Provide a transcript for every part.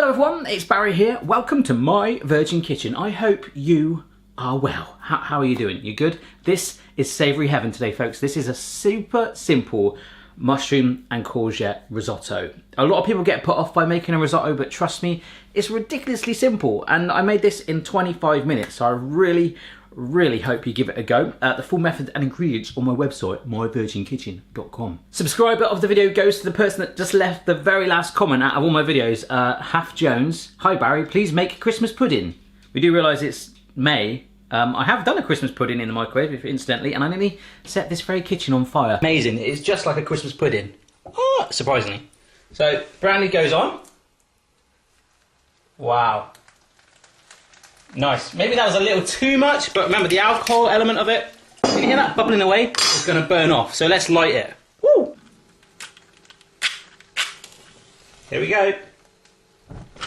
Hello everyone, it's Barry here. Welcome to my Virgin Kitchen. I hope you are well. How are you doing? You good? This is savoury heaven today, folks. This is a super simple mushroom and courgette risotto. A lot of people get put off by making a risotto, but trust me, it's ridiculously simple. And I made this in 25 minutes, so I really hope you give it a go. The full method and ingredients on my website, myvirginkitchen.com. Subscriber of the video goes to the person that just left the very last comment out of all my videos, Half Jones. Hi Barry, please make Christmas pudding. We do realise it's May. I have done a Christmas pudding in the microwave, incidentally, and I nearly set this very kitchen on fire. Amazing, it's just like a Christmas pudding. Oh, surprisingly. So, brandy goes on. Wow. Nice. Maybe that was a little too much, but remember the alcohol element of it. Can you hear that bubbling away? It's going to burn off, so let's light it. Woo! Here we go.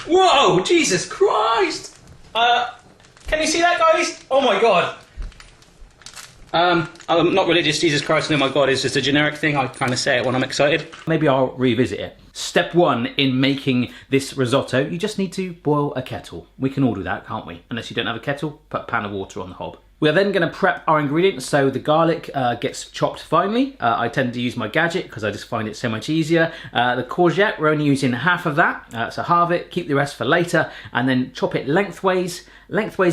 Whoa! Jesus Christ! Can you see that, guys? Oh my god. I'm not religious, Jesus Christ, and oh my god is just a generic thing. I kind of say it when I'm excited. Maybe I'll revisit it. Step one in making this risotto, you just need to boil a kettle. We can all do that, can't we? Unless you don't have a kettle, put a pan of water on the hob. We are then going to prep our ingredients, so the garlic gets chopped finely. I tend to use my gadget because I just find it so much easier. The courgette, we're only using half of that, so halve it, keep the rest for later, and then chop it lengthways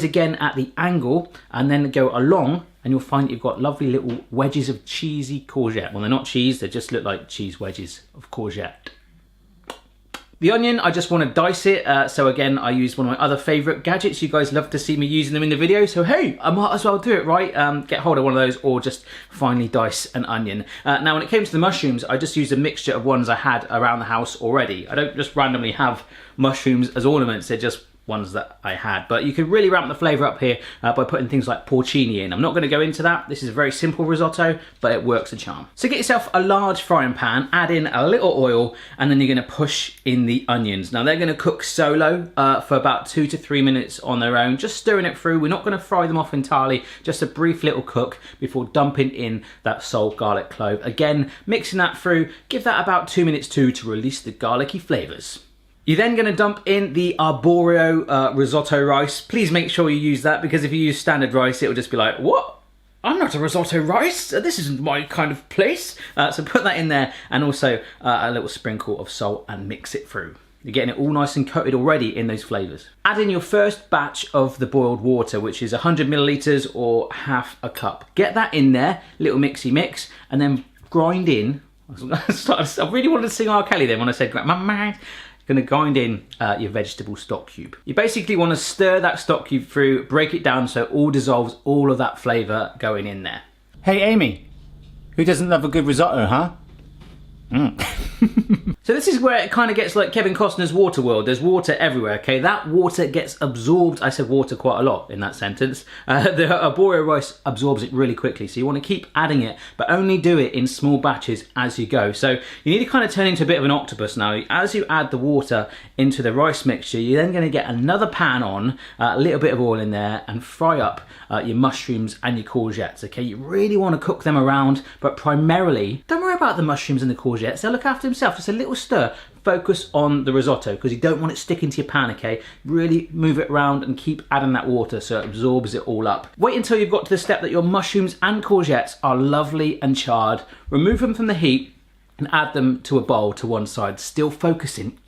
again at the angle, and then go along, and you'll find you've got lovely little wedges of cheesy courgette. Well, they're not cheese, they just look like cheese wedges of courgette. The onion, I just want to dice it, so again, I use one of my other favourite gadgets. You guys love to see me using them in the video, so hey, I might as well do it, right? Get hold of one of those, or just finely dice an onion. Now, when it came to the mushrooms, I just used a mixture of ones I had around the house already. I don't just randomly have mushrooms as ornaments, they're just ones that I had, but you can really ramp the flavour up here by putting things like porcini in. I'm not going to go into that. This is a very simple risotto, but it works a charm. So get yourself a large frying pan, add in a little oil, and then you're going to push in the onions. Now they're going to cook solo for about 2 to 3 minutes on their own, just stirring it through. We're not going to fry them off entirely, just a brief little cook before dumping in that salt, garlic, clove. Again, mixing that through, give that about 2 minutes too to release the garlicky flavours. You're then going to dump in the arborio risotto rice. Please make sure you use that, because if you use standard rice, it'll just be like, what? I'm not a risotto rice. This isn't my kind of place. So put that in there, and also a little sprinkle of salt, and mix it through. You're getting it all nice and coated already in those flavours. Add in your first batch of the boiled water, which is 100 millilitres or half a cup. Get that in there, little mixy mix, and then grind in. I really wanted to sing R. Kelly then when I said, my mind. Going to grind in your vegetable stock cube. You basically want to stir that stock cube through, break it down so it all dissolves, all of that flavour going in there. Hey Amy, who doesn't love a good risotto, huh? So this is where it kind of gets like Kevin Costner's Waterworld. There's water everywhere, okay? That water gets absorbed. I said water quite a lot in that sentence. The arborio rice absorbs it really quickly, so you want to keep adding it, but only do it in small batches as you go. So you need to kind of turn into a bit of an octopus now. As you add the water into the rice mixture, you're then going to get another pan on, a little bit of oil in there, and fry up your mushrooms and your courgettes, okay? You really want to cook them around, but primarily, don't worry about the mushrooms and the courgettes. They'll look after themselves. Just a little stir. Focus on the risotto, because you don't want it sticking to your pan, okay? Really move it around and keep adding that water so it absorbs it all up. Wait until you've got to the step that your mushrooms and courgettes are lovely and charred. Remove them from the heat and add them to a bowl to one side, still focusing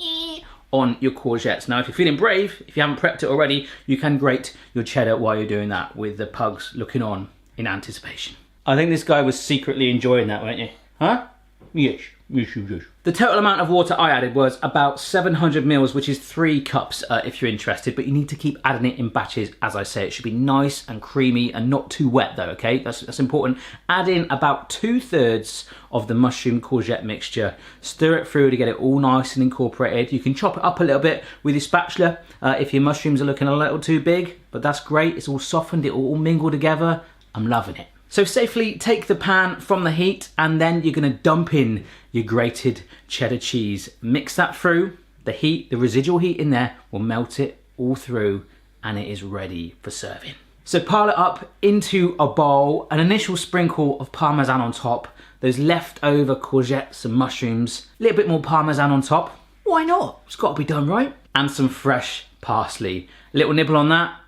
on your courgettes. Now, if you're feeling brave, if you haven't prepped it already, you can grate your cheddar while you're doing that, with the pugs looking on in anticipation. I think this guy was secretly enjoying that, weren't you? Huh? Yes. The total amount of water I added was about 700 mils, which is 3 cups if you're interested, but you need to keep adding it in batches. As I say, it should be nice and creamy and not too wet though, okay? That's important. Add in about 2/3 of the mushroom courgette mixture. Stir it through to get it all nice and incorporated. You can chop it up a little bit with your spatula if your mushrooms are looking a little too big, but that's great. It's all softened, it all mingled together. I'm loving it. So safely take the pan from the heat, and then you're going to dump in your grated cheddar cheese. Mix that through. The heat, the residual heat in there will melt it all through, and it is ready for serving. So pile it up into a bowl, an initial sprinkle of parmesan on top, those leftover courgettes and mushrooms, a little bit more parmesan on top. Why not? It's got to be done right. And some fresh parsley. Little nibble on that.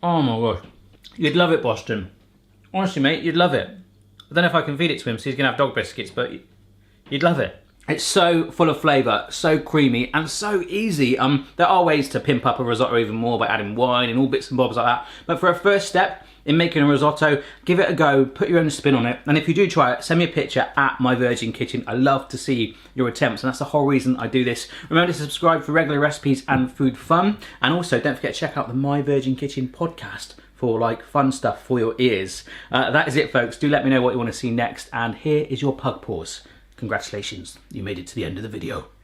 Oh my gosh. You'd love it, Boston. Honestly, mate, you'd love it. I don't know if I can feed it to him, so he's going to have dog biscuits, but you'd love it. It's so full of flavour, so creamy, and so easy. There are ways to pimp up a risotto even more by adding wine and all bits and bobs like that. But for a first step in making a risotto, give it a go, put your own spin on it. And if you do try it, send me a picture at My Virgin Kitchen. I love to see your attempts, and that's the whole reason I do this. Remember to subscribe for regular recipes and food fun. And also, don't forget to check out the My Virgin Kitchen podcast for like fun stuff for your ears. That is it, folks. Do let me know what you want to see next. And here is your pug paws. Congratulations, you made it to the end of the video.